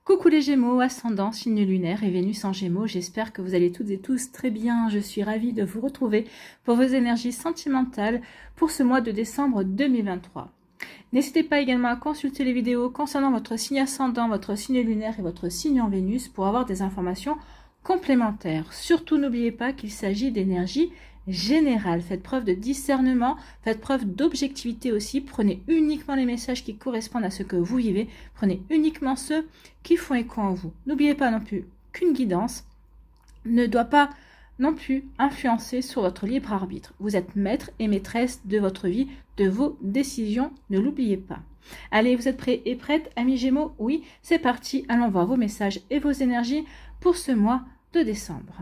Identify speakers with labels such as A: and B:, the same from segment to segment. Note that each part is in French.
A: Coucou les Gémeaux, ascendant, signe lunaire et Vénus en Gémeaux. J'espère que vous allez toutes et tous très bien. Je suis ravie de vous retrouver pour vos énergies sentimentales pour ce mois de décembre 2023. N'hésitez pas également à consulter les vidéos concernant votre signe ascendant, votre signe lunaire et votre signe en Vénus pour avoir des informations complémentaires. Surtout n'oubliez pas qu'il s'agit d'énergie générale. Faites preuve de discernement, faites preuve d'objectivité aussi. Prenez uniquement les messages qui correspondent à ce que vous vivez. Prenez uniquement ceux qui font écho en vous. N'oubliez pas non plus qu'une guidance ne doit pas non plus influencer sur votre libre arbitre. Vous êtes maître et maîtresse de votre vie, de vos décisions. Ne l'oubliez pas. Allez, vous êtes prêts et prêtes, amis Gémeaux? Oui, c'est parti. Allons voir vos messages et vos énergies pour ce mois de décembre.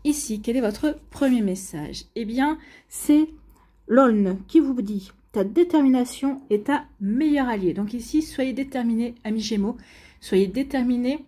A: Ici, quel est votre premier message? Eh bien, c'est l'Aulne qui vous dit « Ta détermination est ta meilleure alliée ». Donc ici, soyez déterminés, amis Gémeaux. Soyez déterminés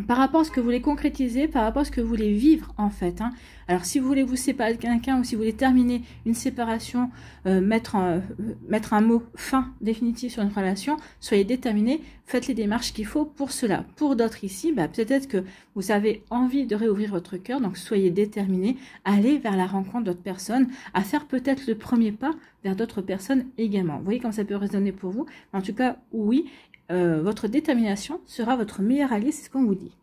A: par rapport à ce que vous voulez concrétiser, par rapport à ce que vous voulez vivre en fait. Alors si vous voulez vous séparer de quelqu'un ou si vous voulez terminer une séparation, mettre un mot fin définitif sur une relation, soyez déterminés, faites les démarches qu'il faut pour cela. Pour d'autres ici, peut-être que vous avez envie de réouvrir votre cœur, donc soyez déterminés, allez vers la rencontre d'autres personnes, à faire peut-être le premier pas vers d'autres personnes également. Vous voyez comment ça peut résonner pour vous? En tout cas, oui. Votre détermination sera votre meilleur allié, c'est ce qu'on vous dit.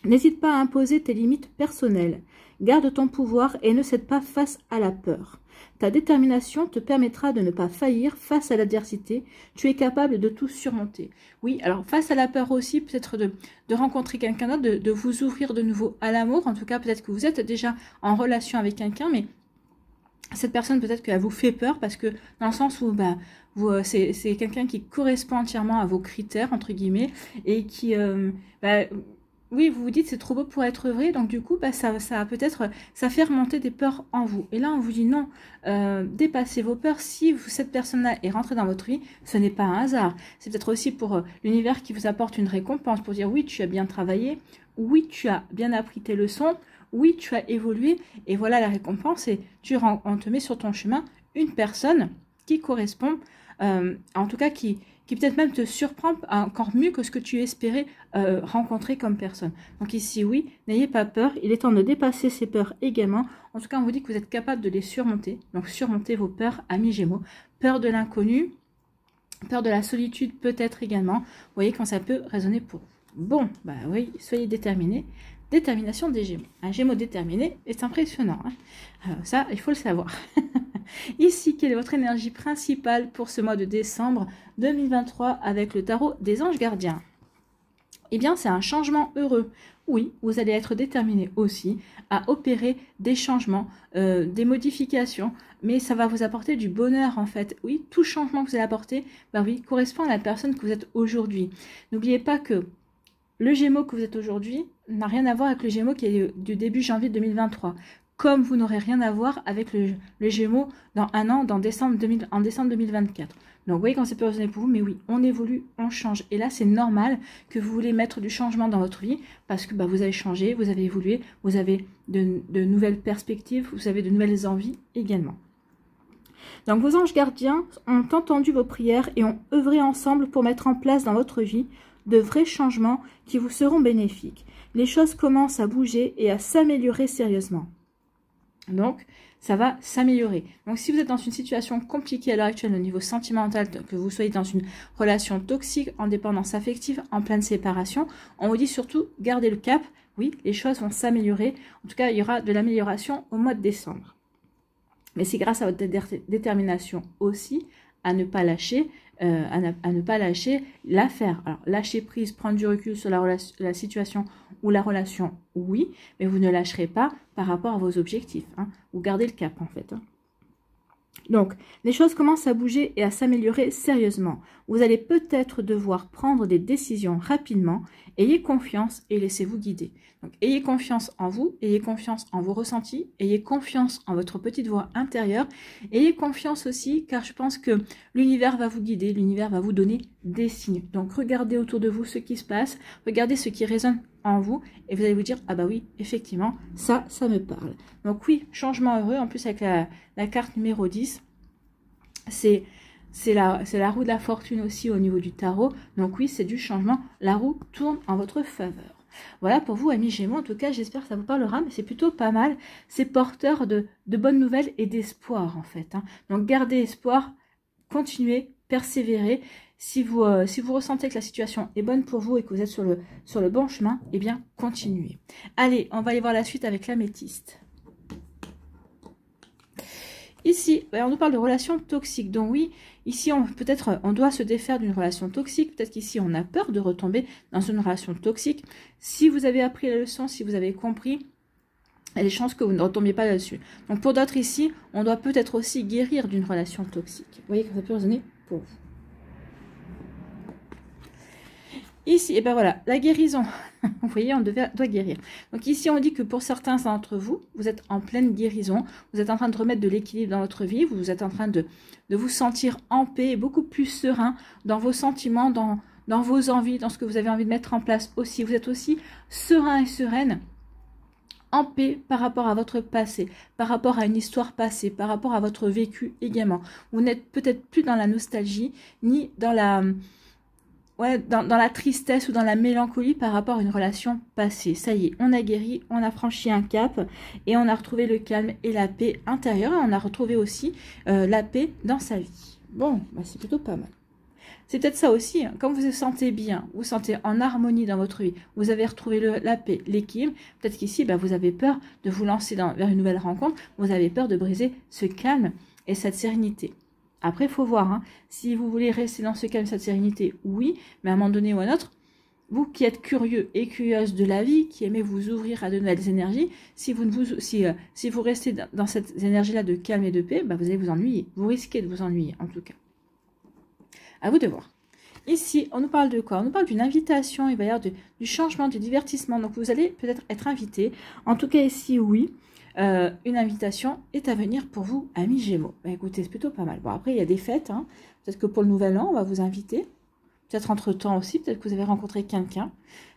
A: N'hésite pas à imposer tes limites personnelles. Garde ton pouvoir et ne cède pas face à la peur. Ta détermination te permettra de ne pas faillir face à l'adversité. Tu es capable de tout surmonter. Oui, alors face à la peur aussi, peut-être de rencontrer quelqu'un d'autre, de vous ouvrir de nouveau à l'amour. En tout cas, peut-être que vous êtes déjà en relation avec quelqu'un, mais cette personne peut-être qu'elle vous fait peur parce que dans le sens où c'est quelqu'un qui correspond entièrement à vos critères entre guillemets et qui oui, vous vous dites c'est trop beau pour être vrai, donc du coup ça peut-être ça fait remonter des peurs en vous. Et là on vous dit non, dépassez vos peurs. Si cette personne-là est rentrée dans votre vie, ce n'est pas un hasard. C'est peut-être aussi pour l'univers qui vous apporte une récompense pour dire oui tu as bien travaillé, oui tu as bien appris tes leçons. Oui, tu as évolué et voilà la récompense et on te met sur ton chemin une personne qui correspond, en tout cas qui peut-être même te surprend encore mieux que ce que tu espérais rencontrer comme personne. Donc ici, oui, n'ayez pas peur, il est temps de dépasser ces peurs également. En tout cas, on vous dit que vous êtes capable de les surmonter. Donc surmontez vos peurs, amis Gémeaux. Peur de l'inconnu, peur de la solitude peut-être également. Vous voyez quand ça peut résonner pour vous. Bon, oui, soyez déterminés. Détermination des Gémeaux. Un Gémeaux déterminé est impressionnant. Alors ça, il faut le savoir. Ici, quelle est votre énergie principale pour ce mois de décembre 2023 avec le tarot des anges gardiens? Eh bien, c'est un changement heureux. Oui, vous allez être déterminé aussi à opérer des changements, des modifications, mais ça va vous apporter du bonheur en fait. Oui, tout changement que vous allez apporter, oui, correspond à la personne que vous êtes aujourd'hui. N'oubliez pas que le Gémeaux que vous êtes aujourd'hui n'a rien à voir avec le Gémeaux qui est du début janvier 2023. Comme vous n'aurez rien à voir avec le Gémeaux dans un an, en décembre 2024. Donc vous voyez quand c'est peut résonner pour vous, mais oui, on évolue, on change. Et là, c'est normal que vous voulez mettre du changement dans votre vie parce que vous avez changé, vous avez évolué, vous avez de nouvelles perspectives, vous avez de nouvelles envies également. Donc vos anges gardiens ont entendu vos prières et ont œuvré ensemble pour mettre en place dans votre vie de vrais changements qui vous seront bénéfiques. Les choses commencent à bouger et à s'améliorer sérieusement. Donc, ça va s'améliorer. Donc, si vous êtes dans une situation compliquée à l'heure actuelle au niveau sentimental, que vous soyez dans une relation toxique, en dépendance affective, en pleine séparation, on vous dit surtout, gardez le cap. Oui, les choses vont s'améliorer. En tout cas, il y aura de l'amélioration au mois de décembre. Mais c'est grâce à votre détermination aussi à ne pas lâcher, l'affaire. Alors, lâcher prise, prendre du recul sur la situation ou la relation, oui, mais vous ne lâcherez pas par rapport à vos objectifs. Vous gardez le cap, en fait. Donc, les choses commencent à bouger et à s'améliorer sérieusement. Vous allez peut-être devoir prendre des décisions rapidement. Ayez confiance et laissez-vous guider. Donc, ayez confiance en vous, ayez confiance en vos ressentis, ayez confiance en votre petite voix intérieure. Ayez confiance aussi, car je pense que l'univers va vous guider, l'univers va vous donner des signes. Donc, regardez autour de vous ce qui se passe, regardez ce qui résonne en vous et vous allez vous dire, ah bah oui, effectivement, ça me parle. Donc oui, changement heureux, en plus avec la carte numéro 10, c'est c'est la roue de la fortune aussi au niveau du tarot. Donc oui, c'est du changement. La roue tourne en votre faveur. Voilà pour vous, amis Gémeaux. En tout cas, j'espère que ça vous parlera, mais c'est plutôt pas mal. C'est porteur de bonnes nouvelles et d'espoir, en fait. Hein. Donc, gardez espoir, continuez, persévérez. Si vous ressentez que la situation est bonne pour vous et que vous êtes sur le bon chemin, eh bien, continuez. Allez, on va aller voir la suite avec l'améthyste. Ici, on nous parle de relations toxiques. Donc oui, ici, peut-être on doit se défaire d'une relation toxique. Peut-être qu'ici, on a peur de retomber dans une relation toxique. Si vous avez appris la leçon, si vous avez compris, il y a des chances que vous ne retombiez pas là-dessus. Donc pour d'autres ici, on doit peut-être aussi guérir d'une relation toxique. Vous voyez que ça peut résonner pour vous. Ici, et ben voilà, la guérison. Vous voyez, on doit guérir. Donc ici, on dit que pour certains d'entre vous, vous êtes en pleine guérison. Vous êtes en train de remettre de l'équilibre dans votre vie. Vous êtes en train de vous sentir en paix, beaucoup plus serein dans vos sentiments, dans vos envies, dans ce que vous avez envie de mettre en place aussi. Vous êtes aussi serein et sereine, en paix par rapport à votre passé, par rapport à une histoire passée, par rapport à votre vécu également. Vous n'êtes peut-être plus dans la nostalgie, ni dans la... dans la tristesse ou dans la mélancolie par rapport à une relation passée. Ça y est, on a guéri, on a franchi un cap et on a retrouvé le calme et la paix intérieure. Et on a retrouvé aussi la paix dans sa vie. Bon, bah c'est plutôt pas mal. C'est peut-être ça aussi, hein. Quand vous vous sentez bien, vous vous sentez en harmonie dans votre vie, vous avez retrouvé la paix, l'équilibre, peut-être qu'ici, bah, vous avez peur de vous lancer vers une nouvelle rencontre, vous avez peur de briser ce calme et cette sérénité. Après, il faut voir, hein, si vous voulez rester dans ce calme, cette sérénité, oui, mais à un moment donné ou à un autre, vous qui êtes curieux et curieuse de la vie, qui aimez vous ouvrir à de nouvelles énergies, si vous restez dans cette énergie-là de calme et de paix, bah, vous allez vous ennuyer. Vous risquez de vous ennuyer, en tout cas. À vous de voir. Ici, on nous parle de quoi? On nous parle d'une invitation, il va y avoir du changement, du divertissement. Donc, vous allez peut-être être invité. En tout cas, ici, oui. Une invitation est à venir pour vous, amis Gémeaux. Ben, écoutez, c'est plutôt pas mal. Bon, après, il y a des fêtes. Hein. Peut-être que pour le Nouvel An, on va vous inviter. Peut-être entre-temps aussi. Peut-être que vous avez rencontré quelqu'un.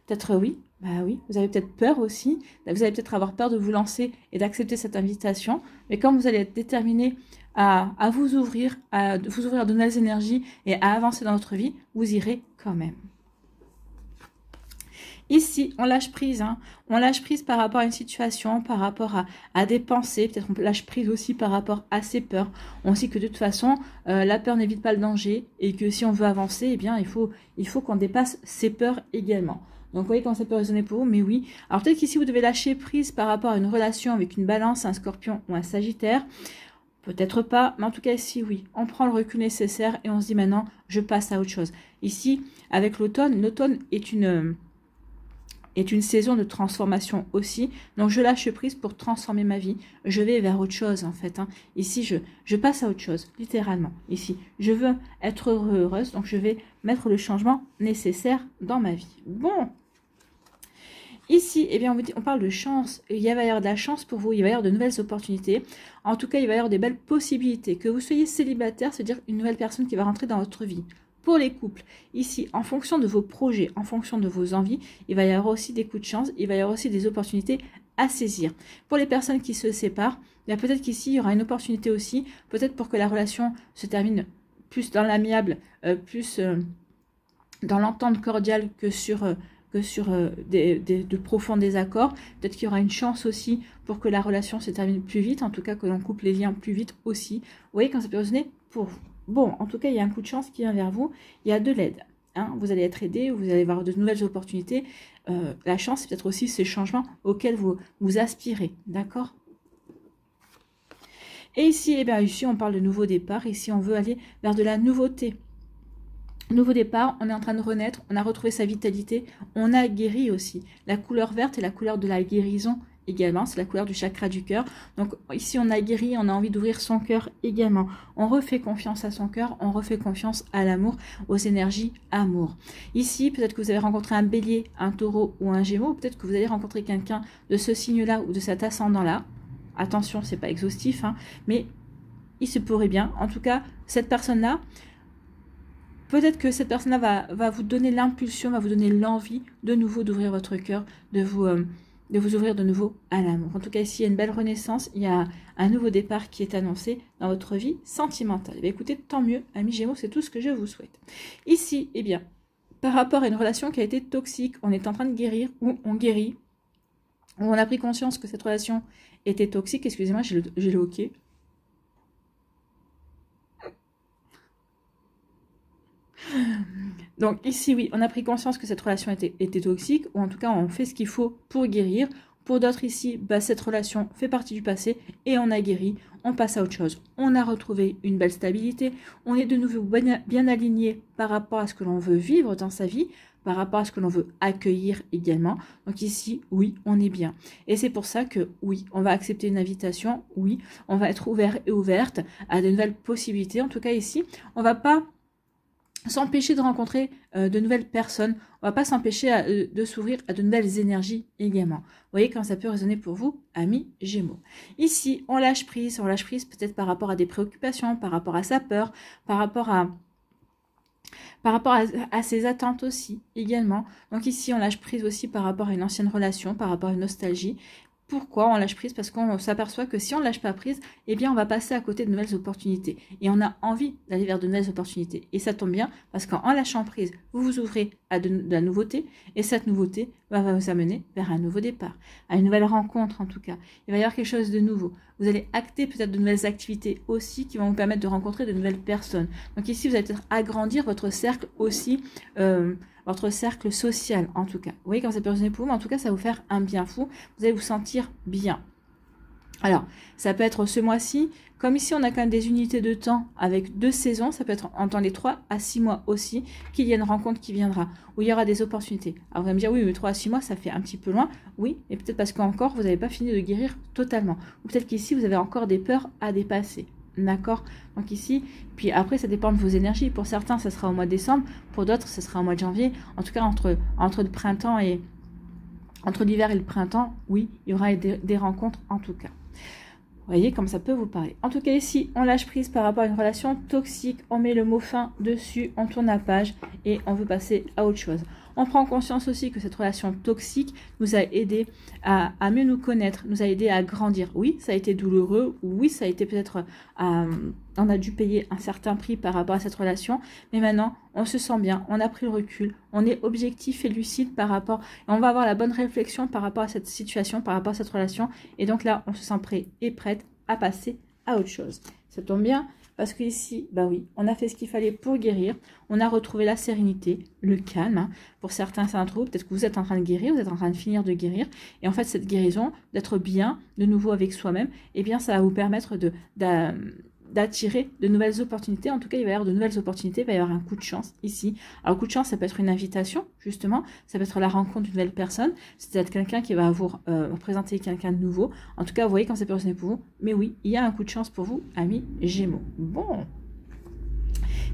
A: Peut-être oui. Bah oui. Vous avez peut-être peur aussi. Vous allez peut-être avoir peur de vous lancer et d'accepter cette invitation. Mais quand vous allez être déterminé à vous ouvrir, à de nouvelles énergies et à avancer dans votre vie, vous irez quand même. Ici, on lâche prise. Hein. On lâche prise par rapport à une situation, par rapport à des pensées. Peut-être on lâche prise aussi par rapport à ses peurs. On sait que de toute façon, la peur n'évite pas le danger et que si on veut avancer, eh bien, il faut qu'on dépasse ses peurs également. Donc, vous voyez comment ça peut résonner pour vous, mais oui. Alors, peut-être qu'ici, vous devez lâcher prise par rapport à une relation avec une balance, un scorpion ou un sagittaire. Peut-être pas, mais en tout cas ici, oui. On prend le recul nécessaire et on se dit maintenant, je passe à autre chose. Ici, avec l'automne est une saison de transformation aussi. Donc, je lâche prise pour transformer ma vie. Je vais vers autre chose, en fait. Hein. Ici, je passe à autre chose, littéralement. Ici, je veux être heureuse, donc je vais mettre le changement nécessaire dans ma vie. Bon. Ici, eh bien, on parle de chance. Il va y avoir de la chance pour vous. Il va y avoir de nouvelles opportunités. En tout cas, il va y avoir des belles possibilités. Que vous soyez célibataire, c'est-à-dire une nouvelle personne qui va rentrer dans votre vie. Pour les couples, ici, en fonction de vos projets, en fonction de vos envies, il va y avoir aussi des coups de chance. Il va y avoir aussi des opportunités à saisir. Pour les personnes qui se séparent, peut-être qu'ici, il y aura une opportunité aussi. Peut-être pour que la relation se termine plus dans l'amiable, plus dans l'entente cordiale que sur de profonds désaccords. Peut-être qu'il y aura une chance aussi pour que la relation se termine plus vite, en tout cas que l'on coupe les liens plus vite aussi. Vous voyez quand ça peut résonner pour vous. Bon, en tout cas, il y a un coup de chance qui vient vers vous. Il y a de l'aide. Hein. Vous allez être aidé, vous allez avoir de nouvelles opportunités. La chance, c'est peut-être aussi ces changements auxquels vous aspirez. D'accord? Et ici, eh bien, ici, on parle de nouveau départ. Ici, on veut aller vers de la nouveauté. Nouveau départ, on est en train de renaître, on a retrouvé sa vitalité, on a guéri aussi. La couleur verte est la couleur de la guérison également, c'est la couleur du chakra du cœur. Donc ici on a guéri, on a envie d'ouvrir son cœur également. On refait confiance à son cœur, on refait confiance à l'amour, aux énergies amour. Ici, peut-être que vous avez rencontré un bélier, un taureau ou un gémeaux, peut-être que vous allez rencontrer quelqu'un de ce signe-là ou de cet ascendant-là. Attention, c'est pas exhaustif, hein, mais il se pourrait bien. En tout cas, cette personne-là, peut-être que cette personne-là va vous donner l'impulsion, va vous donner l'envie de nouveau d'ouvrir votre cœur, de de vous ouvrir de nouveau à l'amour. En tout cas, ici, il y a une belle renaissance, il y a un nouveau départ qui est annoncé dans votre vie sentimentale. Eh écoutez, tant mieux, amis Gémeaux, c'est tout ce que je vous souhaite. Ici, eh bien, par rapport à une relation qui a été toxique, on est en train de guérir, ou on guérit, ou on a pris conscience que cette relation était toxique. Excusez-moi, j'ai le hoquet. Donc ici, oui, on a pris conscience que cette relation était toxique, ou en tout cas, on fait ce qu'il faut pour guérir. Pour d'autres ici, bah, cette relation fait partie du passé et on a guéri, on passe à autre chose. On a retrouvé une belle stabilité, on est de nouveau bien aligné par rapport à ce que l'on veut vivre dans sa vie, par rapport à ce que l'on veut accueillir également. Donc ici, oui, on est bien. Et c'est pour ça que, oui, on va accepter une invitation, oui, on va être ouvert et ouverte à de nouvelles possibilités. En tout cas ici, on va pas s'empêcher de rencontrer de nouvelles personnes, on va pas s'empêcher de s'ouvrir à de nouvelles énergies également. Vous voyez quand ça peut résonner pour vous, amis Gémeaux. Ici, on lâche prise peut-être par rapport à des préoccupations, par rapport à sa peur, par rapport à ses attentes aussi, également. Donc ici, on lâche prise aussi par rapport à une ancienne relation, par rapport à une nostalgie. Pourquoi on lâche prise? Parce qu'on s'aperçoit que si on ne lâche pas prise, eh bien on va passer à côté de nouvelles opportunités. Et on a envie d'aller vers de nouvelles opportunités. Et ça tombe bien, parce qu'en lâchant prise, vous vous ouvrez à de la nouveauté. Et cette nouveauté va vous amener vers un nouveau départ, à une nouvelle rencontre en tout cas. Il va y avoir quelque chose de nouveau. Vous allez acter peut-être de nouvelles activités aussi qui vont vous permettre de rencontrer de nouvelles personnes. Donc ici, vous allez peut-être agrandir votre cercle aussi, votre cercle social en tout cas. Vous voyez quand ça peut résonner pour vous, mais en tout cas, ça va vous faire un bien fou. Vous allez vous sentir bien. Alors, ça peut être ce mois-ci. Comme ici, on a quand même des unités de temps avec 2 saisons. Ça peut être dans les 3 à 6 mois aussi qu'il y a une rencontre qui viendra, où il y aura des opportunités. Alors, vous allez me dire, oui, mais 3 à 6 mois, ça fait un petit peu loin. Oui, mais peut-être parce qu'encore, vous n'avez pas fini de guérir totalement. Ou peut-être qu'ici, vous avez encore des peurs à dépasser. D'accord? Donc ici, puis après, ça dépend de vos énergies. Pour certains, ça sera au mois de décembre. Pour d'autres, ça sera au mois de janvier. En tout cas, entre le printemps et... Entre l'hiver et le printemps, oui, il y aura des rencontres en tout cas. Vous voyez comme ça peut vous parler. En tout cas ici, on lâche prise par rapport à une relation toxique. On met le mot fin dessus, on tourne la page et on veut passer à autre chose. On prend conscience aussi que cette relation toxique nous a aidé à mieux nous connaître, nous a aidé à grandir. Oui, ça a été douloureux. Oui, ça a été peut-être... on a dû payer un certain prix par rapport à cette relation. Mais maintenant, on se sent bien, on a pris le recul, on est objectif et lucide par rapport... Et on va avoir la bonne réflexion par rapport à cette situation, par rapport à cette relation. Et donc là, on se sent prêt et prête à passer à autre chose. Ça tombe bien parce qu'ici, bah oui, on a fait ce qu'il fallait pour guérir. On a retrouvé la sérénité, le calme. Hein. Pour certains, c'est un trou. Peut-être que vous êtes en train de guérir, vous êtes en train de finir de guérir. Et en fait, cette guérison, d'être bien, de nouveau avec soi-même, eh bien, ça va vous permettre d'attirer de nouvelles opportunités. En tout cas, il va y avoir de nouvelles opportunités, il va y avoir un coup de chance ici. Alors, coup de chance, ça peut être une invitation, justement. Ça peut être la rencontre d'une nouvelle personne. C'est peut-être quelqu'un qui va vous présenter quelqu'un de nouveau. En tout cas, vous voyez quand c'est personné pour vous. Mais oui, il y a un coup de chance pour vous, amis Gémeaux. Bon.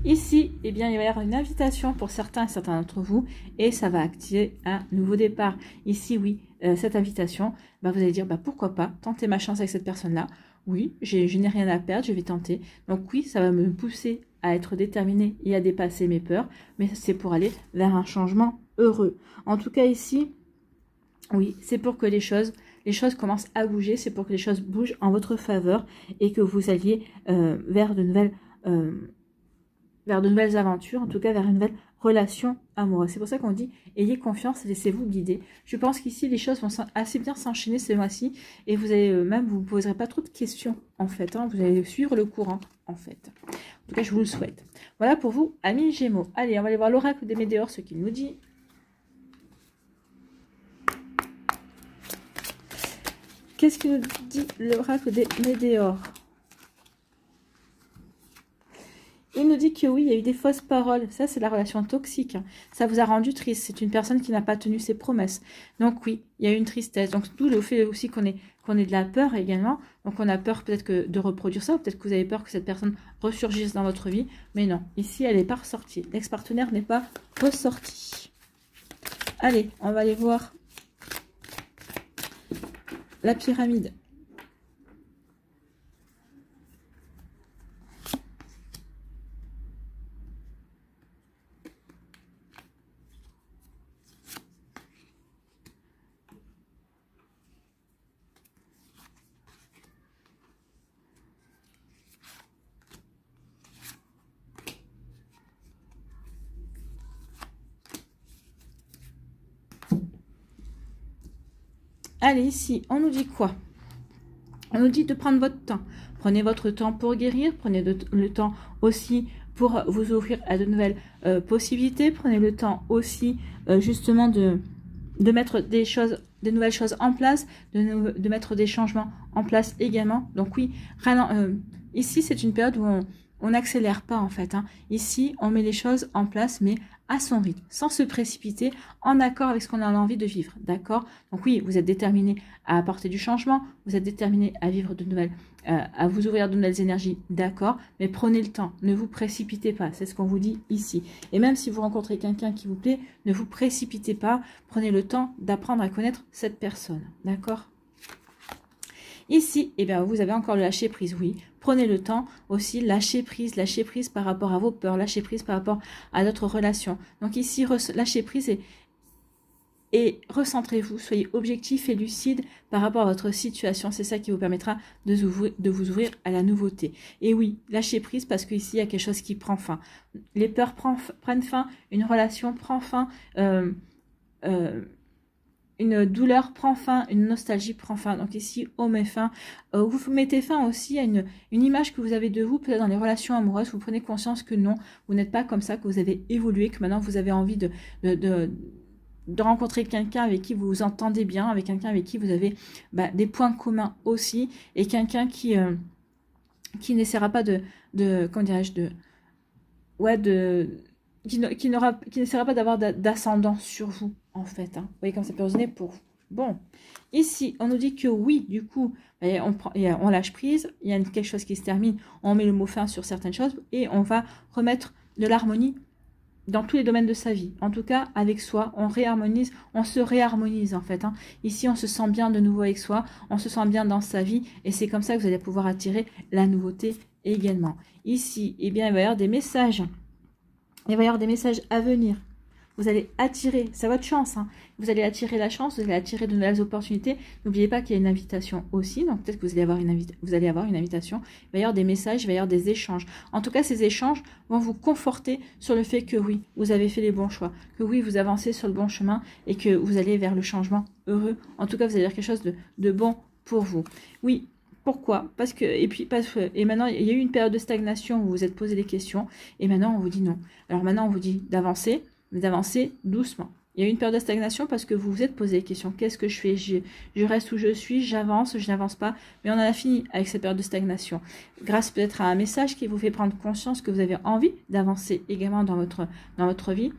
A: Ici, eh bien, il va y avoir une invitation pour certains d'entre vous et ça va activer un nouveau départ. Ici, oui, cette invitation, bah, vous allez dire, bah, pourquoi pas tenter ma chance avec cette personne-là. Oui, je n'ai rien à perdre, je vais tenter. Donc oui, ça va me pousser à être déterminée et à dépasser mes peurs, mais c'est pour aller vers un changement heureux. En tout cas ici, oui, c'est pour que les choses commencent à bouger, c'est pour que les choses bougent en votre faveur et que vous alliez vers de nouvelles aventures, en tout cas vers une nouvelle relation amoureuse. C'est pour ça qu'on dit, ayez confiance et laissez-vous guider. Je pense qu'ici, les choses vont assez bien s'enchaîner ce mois-ci et vous allez même, vous ne poserez pas trop de questions, en fait. Hein, vous allez suivre le courant, en fait. En tout cas, je vous le souhaite. Voilà pour vous, amis Gémeaux. Allez, on va aller voir l'oracle des Météores, ce qu'il nous dit. Qu'est-ce qu'il nous dit l'oracle des Météores? Il nous dit que oui, il y a eu des fausses paroles. Ça, c'est la relation toxique. Ça vous a rendu triste. C'est une personne qui n'a pas tenu ses promesses. Donc oui, il y a eu une tristesse. Donc d'où le fait aussi qu'on ait de la peur également. Donc on a peur peut-être de reproduire ça. Ou peut-être que vous avez peur que cette personne ressurgisse dans votre vie. Mais non, ici, elle n'est pas ressortie. L'ex-partenaire n'est pas ressorti. Allez, on va aller voir la pyramide. Allez, ici, on nous dit quoi? On nous dit de prendre votre temps. Prenez votre temps pour guérir. Prenez le temps aussi pour vous ouvrir à de nouvelles possibilités. Prenez le temps aussi justement de mettre des nouvelles choses en place, de mettre des changements en place également. Donc oui, ici c'est une période où on n'accélère pas en fait. Hein. Ici, on met les choses en place, mais à son rythme, sans se précipiter, en accord avec ce qu'on a envie de vivre. D'accord? Donc oui, vous êtes déterminé à apporter du changement, vous êtes déterminé à vivre de nouvelles, à vous ouvrir de nouvelles énergies. D'accord? Mais prenez le temps, ne vous précipitez pas. C'est ce qu'on vous dit ici. Et même si vous rencontrez quelqu'un qui vous plaît, ne vous précipitez pas. Prenez le temps d'apprendre à connaître cette personne. D'accord? Ici, eh bien, vous avez encore le lâcher prise, oui. Prenez le temps aussi, lâcher prise par rapport à vos peurs, lâcher prise par rapport à d'autres relations. Donc ici, lâchez prise et recentrez-vous, soyez objectif et lucide par rapport à votre situation. C'est ça qui vous permettra de vous ouvrir à la nouveauté. Et oui, lâchez prise parce qu'ici, il y a quelque chose qui prend fin. Les peurs prennent fin, une relation prend fin, une douleur prend fin, une nostalgie prend fin. Donc ici, on met fin. Vous mettez fin aussi à une image que vous avez de vous, peut-être dans les relations amoureuses. Vous prenez conscience que non, vous n'êtes pas comme ça, que vous avez évolué, que maintenant vous avez envie de rencontrer quelqu'un avec qui vous vous entendez bien, avec quelqu'un avec qui vous avez des points communs aussi, et quelqu'un qui n'essaiera pas comment dirais-je, qui n'essaiera pas d'avoir d'ascendant sur vous, en fait. Hein. Vous voyez comme ça peut résonner pour vous. Bon, ici, on nous dit que oui, du coup, on lâche prise, il y a quelque chose qui se termine, on met le mot fin sur certaines choses, et on va remettre de l'harmonie dans tous les domaines de sa vie. En tout cas, avec soi, on se réharmonise, en fait. Hein. Ici, on se sent bien de nouveau avec soi, on se sent bien dans sa vie, et c'est comme ça que vous allez pouvoir attirer la nouveauté également. Ici, eh bien, il va y avoir des messages. Il va y avoir des messages à venir. Vous allez attirer, c'est votre chance. Hein. Vous allez attirer la chance, vous allez attirer de nouvelles opportunités. N'oubliez pas qu'il y a une invitation aussi. Donc peut-être que vous allez avoir une invitation. Il va y avoir des messages, il va y avoir des échanges. En tout cas, ces échanges vont vous conforter sur le fait que oui, vous avez fait les bons choix. Que oui, vous avancez sur le bon chemin et que vous allez vers le changement heureux. En tout cas, vous allez faire quelque chose de bon pour vous. Oui. Pourquoi? Et maintenant, il y a eu une période de stagnation où vous vous êtes posé des questions, et maintenant, on vous dit non. Alors maintenant, on vous dit d'avancer, mais d'avancer doucement. Il y a eu une période de stagnation parce que vous vous êtes posé des questions. Qu'est-ce que je fais? Je reste où je suis, j'avance, je n'avance pas. Mais on en a fini avec cette période de stagnation. Grâce peut-être à un message qui vous fait prendre conscience que vous avez envie d'avancer également dans votre vie.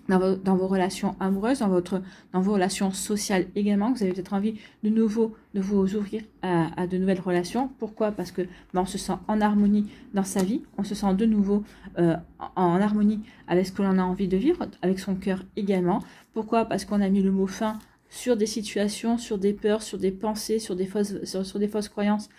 A: Dans vos relations amoureuses, dans vos relations sociales également, vous avez peut-être envie de nouveau de vous ouvrir à de nouvelles relations. Pourquoi? Parce que on se sent en harmonie dans sa vie, on se sent de nouveau en harmonie avec ce que l'on a envie de vivre, avec son cœur également. Pourquoi? Parce qu'on a mis le mot fin sur des situations, sur des peurs, sur des pensées, sur des fausses croyances.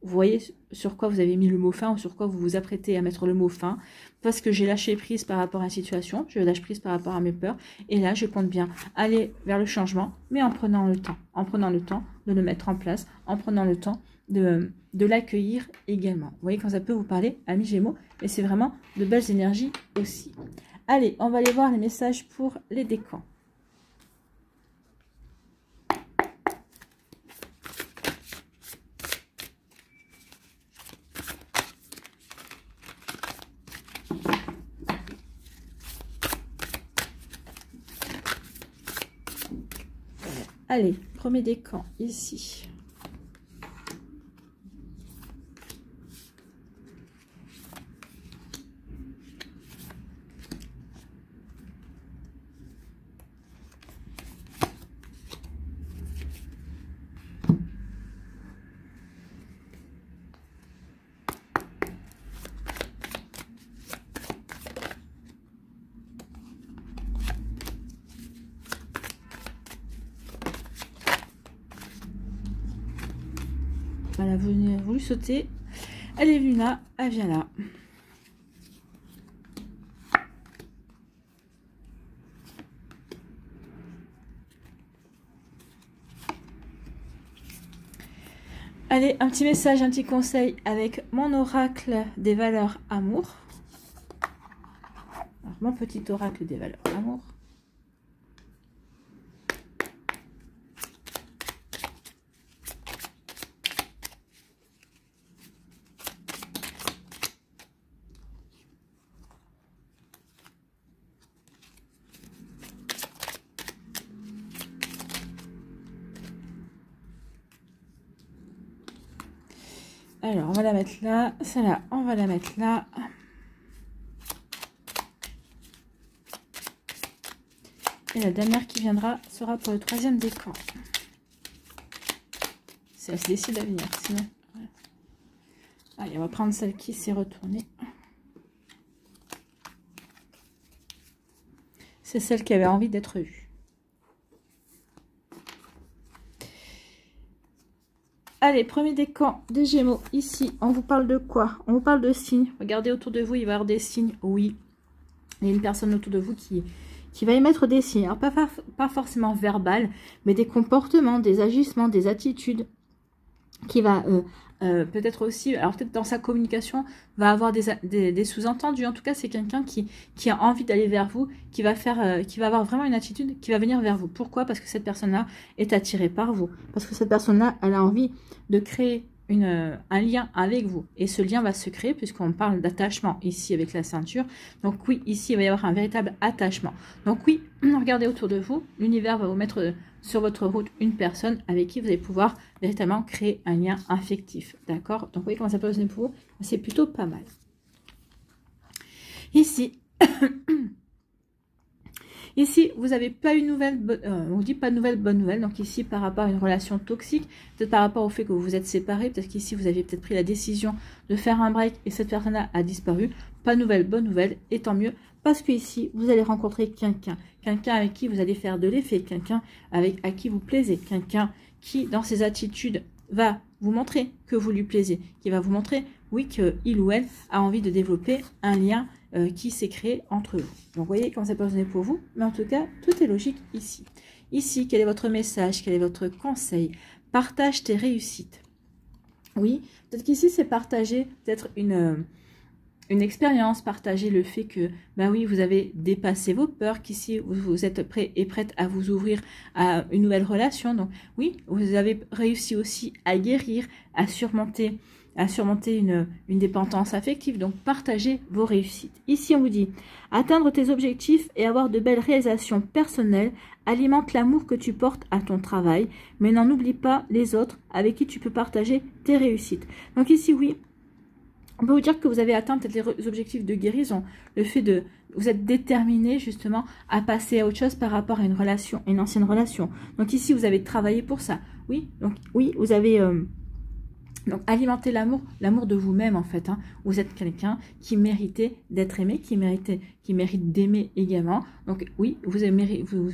A: Vous voyez sur quoi vous avez mis le mot fin ou sur quoi vous vous apprêtez à mettre le mot fin. Parce que j'ai lâché prise par rapport à la situation, je lâche prise par rapport à mes peurs. Et là, je compte bien aller vers le changement, mais en prenant le temps. En prenant le temps de le mettre en place, en prenant le temps de l'accueillir également. Vous voyez quand ça peut vous parler, amis Gémeaux, et c'est vraiment de belles énergies aussi. Allez, on va aller voir les messages pour les décans. Allez, premier décan, ici. Voilà, vous avez voulu sauter. Elle est venue là, elle vient là. Allez, un petit message, un petit conseil avec mon oracle des valeurs amour. Alors, mon petit oracle des valeurs amour. Alors, on va la mettre là. Celle-là, on va la mettre là. Et la dernière qui viendra sera pour le 3e décan. Si elle se décide à venir, sinon... Ouais. Allez, on va prendre celle qui s'est retournée. C'est celle qui avait envie d'être vue. Allez, premier décan des Gémeaux. Ici, on vous parle de quoi? On vous parle de signes. Regardez autour de vous, il va y avoir des signes. Oui, il y a une personne autour de vous qui va émettre des signes. Alors, pas forcément verbal, mais des comportements, des agissements, des attitudes qui va peut-être aussi, alors peut-être dans sa communication, va avoir des sous-entendus. En tout cas, c'est quelqu'un qui a envie d'aller vers vous, qui va avoir vraiment une attitude qui va venir vers vous. Pourquoi? Parce que cette personne-là est attirée par vous. Parce que cette personne-là, elle a envie de créer un lien avec vous. Et ce lien va se créer puisqu'on parle d'attachement ici avec la ceinture. Donc oui, ici, il va y avoir un véritable attachement. Donc oui, regardez autour de vous. L'univers va vous mettre sur votre route une personne avec qui vous allez pouvoir véritablement créer un lien affectif. D'accord? Donc vous voyez comment ça peut résonner pour vous? C'est plutôt pas mal. Ici... Ici, vous n'avez pas une nouvelle, on dit pas de nouvelle bonne nouvelle. Donc ici, par rapport à une relation toxique, peut-être par rapport au fait que vous vous êtes séparés, peut-être qu'ici, vous avez peut-être pris la décision de faire un break et cette personne-là a disparu. Pas de nouvelle bonne nouvelle, et tant mieux, parce que ici, vous allez rencontrer quelqu'un avec qui vous allez faire de l'effet, quelqu'un à qui vous plaisez, quelqu'un qui, dans ses attitudes, va vous montrer que vous lui plaisez, qui va vous montrer, oui, qu'il ou elle a envie de développer un lien qui s'est créé entre vous. Donc, vous voyez comment ça peut résonner pour vous. Mais en tout cas, tout est logique ici. Ici, quel est votre message? Quel est votre conseil? Partage tes réussites. Oui, peut-être qu'ici, c'est partager peut-être une expérience, partager le fait que, ben oui, vous avez dépassé vos peurs, qu'ici, vous êtes prêt et prête à vous ouvrir à une nouvelle relation. Donc, oui, vous avez réussi aussi à guérir, à surmonter une dépendance affective. Donc, partagez vos réussites. Ici, on vous dit, atteindre tes objectifs et avoir de belles réalisations personnelles alimente l'amour que tu portes à ton travail, mais n'en oublie pas les autres avec qui tu peux partager tes réussites. Donc ici, oui, on peut vous dire que vous avez atteint peut-être les objectifs de guérison, le fait de vous êtes déterminé justement à passer à autre chose par rapport à une relation, une ancienne relation. Donc ici, vous avez travaillé pour ça. Oui, donc oui, vous avez... donc, alimenter l'amour de vous-même, en fait. Hein. Vous êtes quelqu'un qui méritait d'être aimé, qui mérite d'aimer également. Donc, oui, vous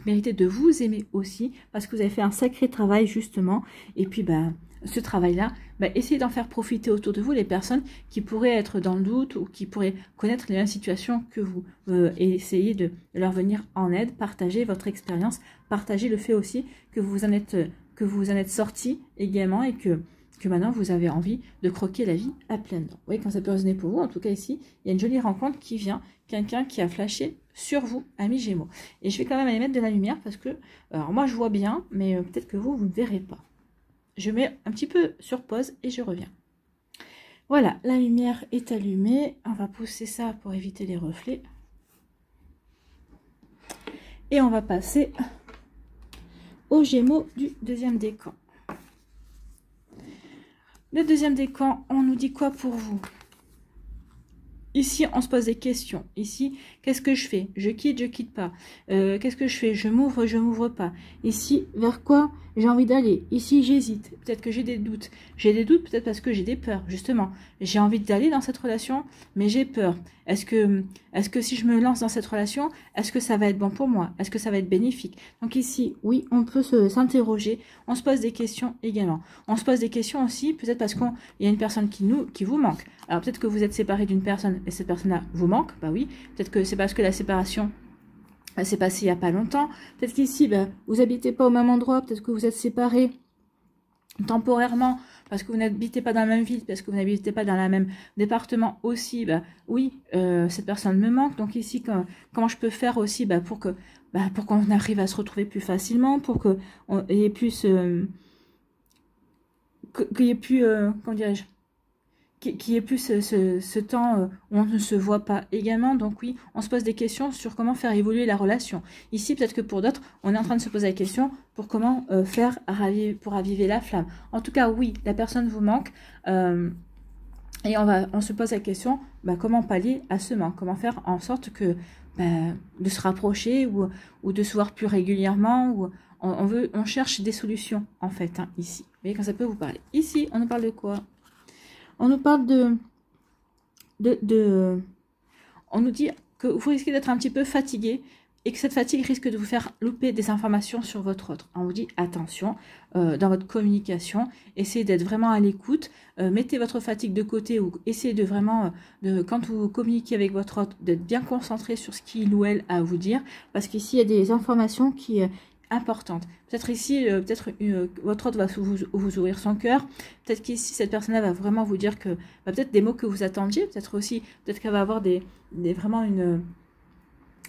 A: méritez de vous aimer aussi, parce que vous avez fait un sacré travail, justement. Et puis, ben, ce travail-là, ben, essayez d'en faire profiter autour de vous les personnes qui pourraient être dans le doute ou qui pourraient connaître les mêmes situations que vous. Et essayez de leur venir en aide, partagez votre expérience, partagez le fait aussi que vous en êtes sorti également et que maintenant vous avez envie de croquer la vie à pleines dents. Vous voyez quand ça peut résonner pour vous. En tout cas ici, il y a une jolie rencontre qui vient, quelqu'un qui a flashé sur vous, amis Gémeaux. Et je vais quand même aller mettre de la lumière parce que, alors moi je vois bien, mais peut-être que vous ne verrez pas. Je mets un petit peu sur pause et je reviens. Voilà, la lumière est allumée. On va pousser ça pour éviter les reflets. Et on va passer aux Gémeaux du deuxième décan. Le deuxième décan, on nous dit quoi pour vous? Ici, on se pose des questions. Ici, qu'est-ce que je fais? Je quitte pas. Qu'est-ce que je fais? Je m'ouvre pas. Ici, vers quoi j'ai envie d'aller? Ici, j'hésite. Peut-être que j'ai des doutes. J'ai des doutes peut-être parce que j'ai des peurs, justement. J'ai envie d'aller dans cette relation, mais j'ai peur. Est-ce que si je me lance dans cette relation, est-ce que ça va être bon pour moi? Est-ce que ça va être bénéfique? Donc ici, oui, on peut s'interroger. On se pose des questions également. On se pose des questions aussi, peut-être parce qu'il y a une personne qui vous manque. Alors peut-être que vous êtes séparé d'une personne et cette personne-là vous manque. Bah oui. Peut-être que c'est parce que la séparation s'est passée il n'y a pas longtemps. Peut-être qu'ici, bah, vous n'habitez pas au même endroit. Peut-être que vous êtes séparés temporairement parce que vous n'habitez pas dans la même ville, parce que vous n'habitez pas dans le même département aussi. Bah, oui, cette personne me manque. Donc ici, comment je peux faire aussi pour qu'on arrive à se retrouver plus facilement, pour qu'il y ait plus... comment dirais-je, qu'il y ait plus ce temps où on ne se voit pas également. Donc oui, on se pose des questions sur comment faire évoluer la relation. Ici, peut-être que pour d'autres, on est en train de se poser la question pour comment faire pour raviver la flamme. En tout cas, oui, la personne vous manque. Et on se pose la question, comment pallier à ce manque? Comment faire en sorte que de se rapprocher ou de se voir plus régulièrement, ou on cherche des solutions en fait, hein, ici. Vous voyez quand ça peut vous parler. Ici, on nous parle de quoi? On nous parle on nous dit que vous risquez d'être un petit peu fatigué et que cette fatigue risque de vous faire louper des informations sur votre autre. On vous dit attention dans votre communication, essayez d'être vraiment à l'écoute, mettez votre fatigue de côté ou essayez de vraiment, quand vous communiquez avec votre autre, d'être bien concentré sur ce qu'il ou elle a à vous dire, parce qu'ici il y a des informations qui importantes. Peut-être ici, votre autre va vous ouvrir son cœur, peut-être qu'ici cette personne-là va vraiment vous dire que, peut-être des mots que vous attendiez, peut-être qu'elle va avoir vraiment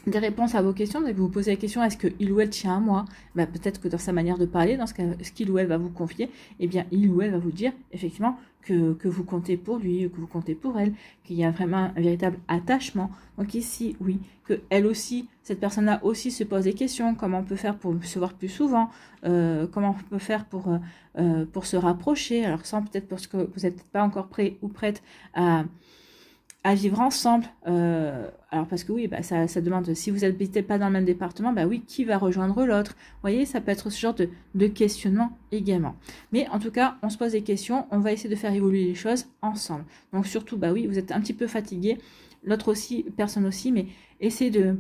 A: des réponses à vos questions. Donc vous vous posez la question, est-ce qu'il ou elle tient à moi? Peut-être que dans sa manière de parler, dans ce qu'il ou elle va vous confier, eh bien il ou elle va vous dire effectivement que vous comptez pour lui, que vous comptez pour elle, qu'il y a vraiment un véritable attachement. Donc ici, oui, que elle aussi, cette personne-là aussi se pose des questions, comment on peut faire pour se voir plus souvent, comment on peut faire pour se rapprocher, alors sans peut-être parce que vous n'êtes pas encore prêt ou prête à vivre ensemble, alors parce que oui, ça demande, si vous n'habitez pas dans le même département, oui, qui va rejoindre l'autre? Vous voyez, ça peut être ce genre de questionnement également. Mais en tout cas, on se pose des questions, on va essayer de faire évoluer les choses ensemble. Donc surtout, oui, vous êtes un petit peu fatigué, l'autre aussi, personne aussi, mais essayez de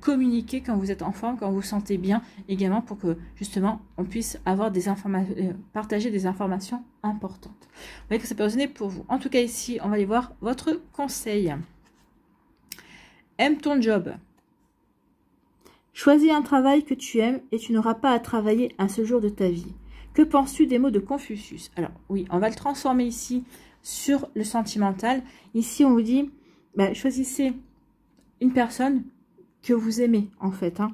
A: communiquer quand vous êtes en forme, quand vous vous sentez bien également, pour que justement on puisse avoir des informations, partager des informations importantes. Vous voyez que ça peut résonner pour vous. En tout cas ici, on va aller voir votre conseil. Aime ton job. Choisis un travail que tu aimes et tu n'auras pas à travailler un seul jour de ta vie. Que penses-tu des mots de Confucius? Alors oui, on va le transformer ici sur le sentimental. Ici on vous dit, choisissez une personne que vous aimez en fait, hein,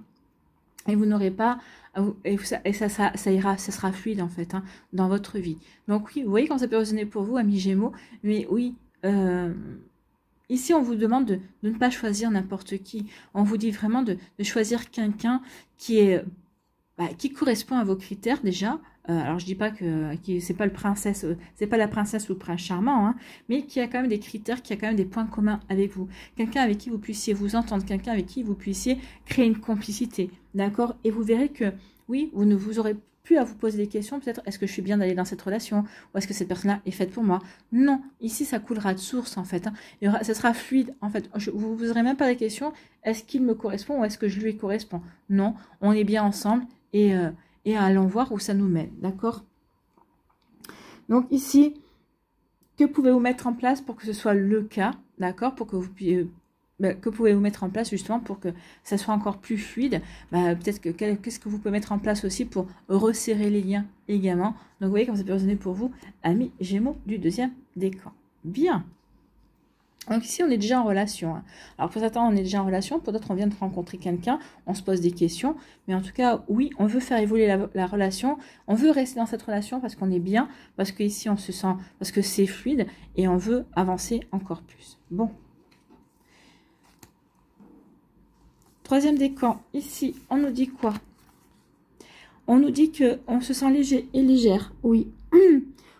A: et vous n'aurez pas, ça ira, ça sera fluide en fait, hein, dans votre vie. Donc oui, vous voyez quand ça peut résonner pour vous, amis Gémeaux, mais oui, ici on vous demande de ne pas choisir n'importe qui. On vous dit vraiment de choisir quelqu'un qui correspond à vos critères déjà. Alors je dis pas que c'est pas la princesse ou le prince charmant, hein, mais qui a quand même des critères, qui a quand même des points communs avec vous. Quelqu'un avec qui vous puissiez vous entendre, quelqu'un avec qui vous puissiez créer une complicité, d'accord? Et vous verrez que oui, vous aurez plus à vous poser des questions, peut-être est-ce que je suis bien d'aller dans cette relation, ou est-ce que cette personne-là est faite pour moi? Non, ici ça coulera de source en fait, hein. Ça sera fluide en fait. Vous ne vous poserez même pas la question, est-ce qu'il me correspond ou est-ce que je lui correspond? Non, on est bien ensemble et allons voir où ça nous mène, d'accord? Donc ici, que pouvez-vous mettre en place pour que ce soit le cas, d'accord? Pour que vous puissiez, que pouvez-vous mettre en place justement pour que ça soit encore plus fluide? Peut-être que qu'est-ce que vous pouvez mettre en place aussi pour resserrer les liens également? Donc vous voyez comme ça peut résonner pour vous, amis Gémeaux du deuxième décan. Bien. Donc ici, on est déjà en relation, hein. Alors pour certains, on est déjà en relation, pour d'autres, on vient de rencontrer quelqu'un, on se pose des questions. Mais en tout cas, oui, on veut faire évoluer la relation, on veut rester dans cette relation parce qu'on est bien, parce qu'ici, on se sent, parce que c'est fluide, et on veut avancer encore plus. Bon. Troisième décan, ici, on nous dit quoi? On nous dit qu'on se sent léger et légère, oui.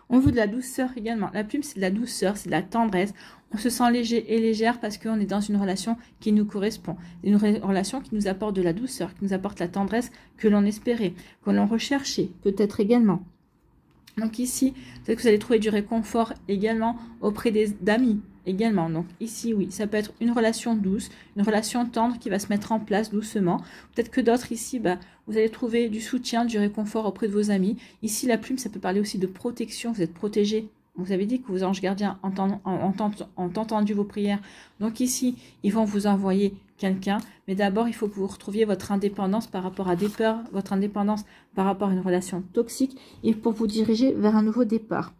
A: On veut de la douceur également. La plume, c'est de la douceur, c'est de la tendresse. On se sent léger et légère parce qu'on est dans une relation qui nous correspond. Une relation qui nous apporte de la douceur, qui nous apporte la tendresse que l'on espérait, que l'on recherchait peut-être également. Donc ici, peut-être que vous allez trouver du réconfort également auprès d'amis également. Donc ici, oui, ça peut être une relation douce, une relation tendre qui va se mettre en place doucement. Peut-être que d'autres ici, vous allez trouver du soutien, du réconfort auprès de vos amis. Ici, la plume, ça peut parler aussi de protection. Vous êtes protégé. Vous avez dit que vos anges gardiens ont entendu vos prières. Donc ici, ils vont vous envoyer quelqu'un. Mais d'abord, il faut que vous retrouviez votre indépendance par rapport à des peurs, votre indépendance par rapport à une relation toxique et pour vous diriger vers un nouveau départ.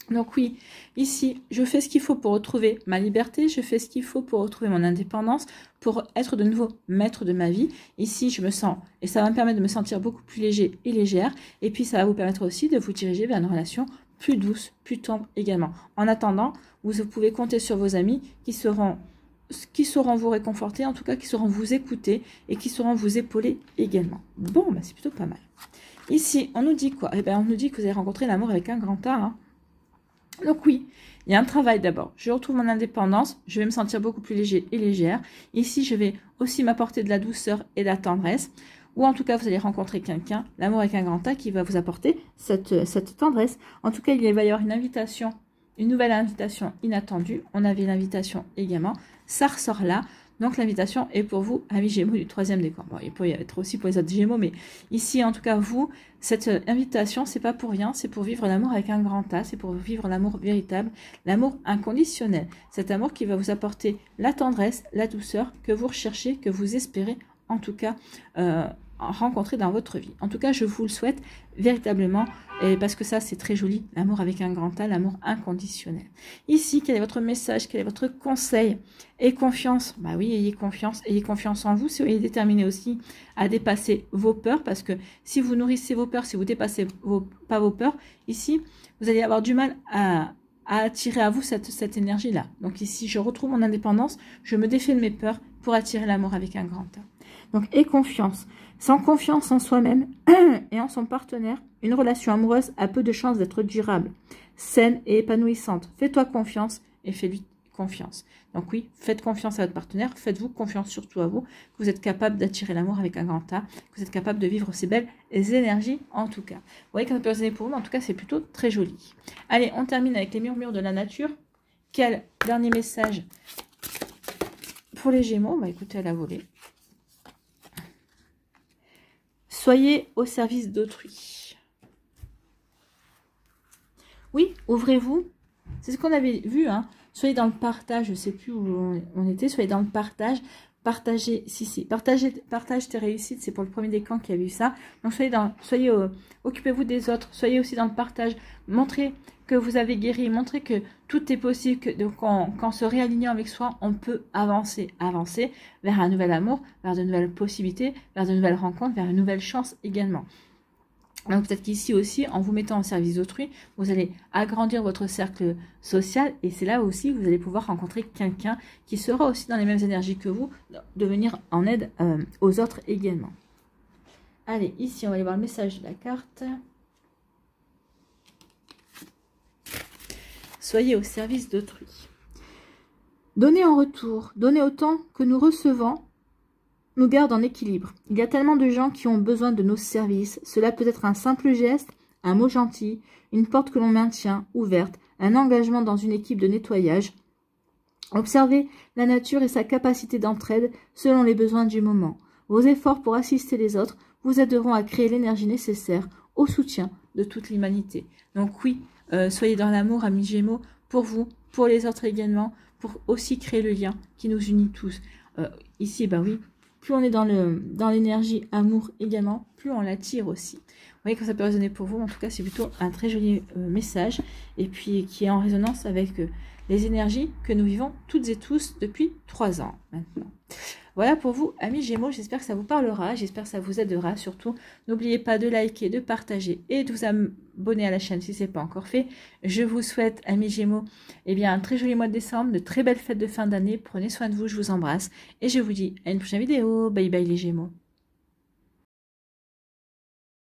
A: Donc oui, ici, je fais ce qu'il faut pour retrouver ma liberté, je fais ce qu'il faut pour retrouver mon indépendance, pour être de nouveau maître de ma vie. Ici, je me sens, et ça va me permettre de me sentir beaucoup plus léger et légère. Et puis, ça va vous permettre aussi de vous diriger vers une relation plus douce, plus tendre également. En attendant, vous pouvez compter sur vos amis qui sauront vous réconforter, en tout cas qui sauront vous écouter et qui sauront vous épauler également. Bon, c'est plutôt pas mal. Ici, on nous dit quoi? Eh bien, on nous dit que vous allez rencontrer l'amour avec un grand A, hein. Donc oui, il y a un travail d'abord. Je retrouve mon indépendance, je vais me sentir beaucoup plus léger et légère. Ici, je vais aussi m'apporter de la douceur et de la tendresse. Ou en tout cas, vous allez rencontrer quelqu'un, l'amour avec un grand A, qui va vous apporter cette tendresse. En tout cas, il va y avoir une invitation, une nouvelle invitation inattendue. On avait l'invitation également. Ça ressort là. Donc l'invitation est pour vous, amis Gémeaux du 3e décan. Bon, il peut y être aussi pour les autres Gémeaux, mais ici, en tout cas, vous, cette invitation, c'est pas pour rien, c'est pour vivre l'amour avec un grand A, c'est pour vivre l'amour véritable, l'amour inconditionnel. Cet amour qui va vous apporter la tendresse, la douceur que vous recherchez, que vous espérez, en tout cas, rencontrer dans votre vie. En tout cas, je vous le souhaite véritablement, et parce que ça, c'est très joli, l'amour avec un grand A, l'amour inconditionnel. Ici, quel est votre message, quel est votre conseil? Et confiance, bah oui, ayez confiance en vous, soyez déterminé aussi à dépasser vos peurs, parce que si vous nourrissez vos peurs, si vous dépassez pas vos peurs, ici, vous allez avoir du mal à attirer à vous cette énergie-là. Donc ici, je retrouve mon indépendance, je me défais de mes peurs pour attirer l'amour avec un grand A. Donc, aie confiance. Sans confiance en soi-même et en son partenaire, une relation amoureuse a peu de chances d'être durable, saine et épanouissante. Fais-toi confiance et fais-lui confiance. Donc oui, faites confiance à votre partenaire, faites-vous confiance surtout à vous, que vous êtes capable d'attirer l'amour avec un grand A, que vous êtes capable de vivre ces belles énergies en tout cas. Vous voyez que ça peut résonner pour vous, mais en tout cas c'est plutôt très joli. Allez, on termine avec les murmures de la nature. Quel dernier message pour les Gémeaux? Bah écoutez, à la volée. Soyez au service d'autrui. Oui, ouvrez-vous. C'est ce qu'on avait vu, hein. Soyez dans le partage, je ne sais plus où on était, soyez dans le partage. Partagez, partage tes réussites, c'est pour le premier décan qui a vu ça. Donc occupez-vous des autres, soyez aussi dans le partage. Montrez que vous avez guéri, montrez que tout est possible, qu'en se réalignant avec soi, on peut avancer vers un nouvel amour, vers de nouvelles possibilités, vers de nouvelles rencontres, vers une nouvelle chance également. Donc peut-être qu'ici aussi, en vous mettant au service d'autrui, vous allez agrandir votre cercle social et c'est là aussi que vous allez pouvoir rencontrer quelqu'un qui sera aussi dans les mêmes énergies que vous, de venir en aide aux autres également. Allez, ici on va aller voir le message de la carte. Soyez au service d'autrui. Donnez en retour, donnez autant que nous recevons, nous garde en équilibre. Il y a tellement de gens qui ont besoin de nos services. Cela peut être un simple geste, un mot gentil, une porte que l'on maintient ouverte, un engagement dans une équipe de nettoyage. Observez la nature et sa capacité d'entraide selon les besoins du moment. Vos efforts pour assister les autres vous aideront à créer l'énergie nécessaire au soutien de toute l'humanité. Donc oui, soyez dans l'amour, amis Gémeaux, pour vous, pour les autres également, pour aussi créer le lien qui nous unit tous. Ici, bah oui, plus on est dans l'énergie amour également, plus on l'attire aussi. Vous voyez que ça peut résonner pour vous. En tout cas, c'est plutôt un très joli message. Et puis, qui est en résonance avec les énergies que nous vivons toutes et tous depuis 3 ans maintenant. Voilà pour vous, amis Gémeaux. J'espère que ça vous parlera. J'espère que ça vous aidera. Surtout, n'oubliez pas de liker, de partager et de vous abonner à la chaîne si ce n'est pas encore fait. Je vous souhaite, amis Gémeaux, eh bien, un très joli mois de décembre, de très belles fêtes de fin d'année. Prenez soin de vous, je vous embrasse. Et je vous dis à une prochaine vidéo. Bye bye les Gémeaux.